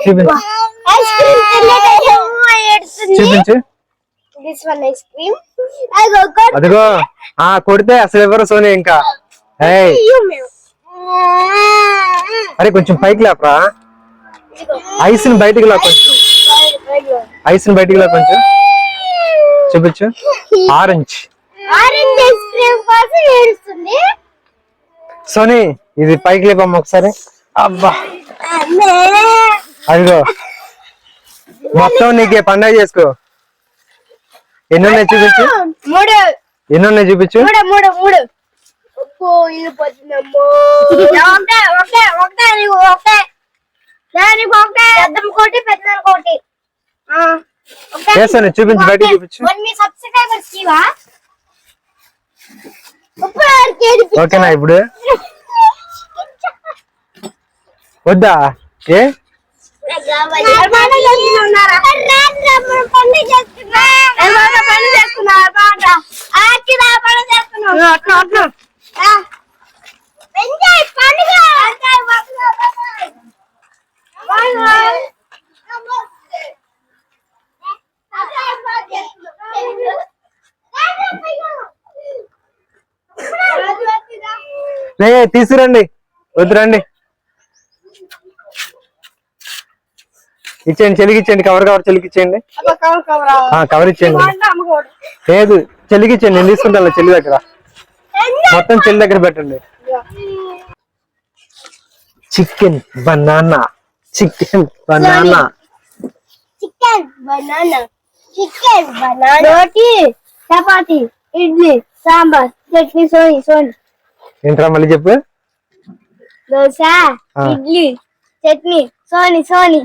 చూపించు చూపించు. అదిగో కొడితే అసలు ఎవరు సోని ఇంకా. అరే కొంచెం పైకి లేపరా, ఐస్ ని బయటికి లా కొంచెం, ఐస్ ని బయటికి లా కొంచెం. చూపించు. ఆరెంజ్ సోని ఇది పైకి లేపమ్మ ఒకసారి. అబ్బా అదిగో మొత్తం నీకే పండగ చేసుకో. ఎన్నున్నాయి చూపించు, ఎన్నున్నాయి చూపించు. చేస్తాను చూపించు, బయట చూపించు. ఓకేనా ఇప్పుడు వద్దా? ఏ తీసుకురండి, వద్దురండి. ఇచ్చేయండి, చెలిగిచ్చేయండి, కవర్ చెలిగిచ్చేయండి, కవర్ ఇచ్చేయండి. లేదు చెలిగిచ్చేయండి, నేను తీసుకుంటాను చెల్లి దగ్గర, మొత్తం చెల్లి దగ్గర పెట్టండి. చికెన్ బనానా, చికెన్ బనానా, రోటీ, చపాతి, ఇడ్లీ, సాంబార్, చట్నీ. సోని ఏంట్రా మళ్ళీ చెప్పు. దోశ, ఇడ్లీ, చట్నీ. సోని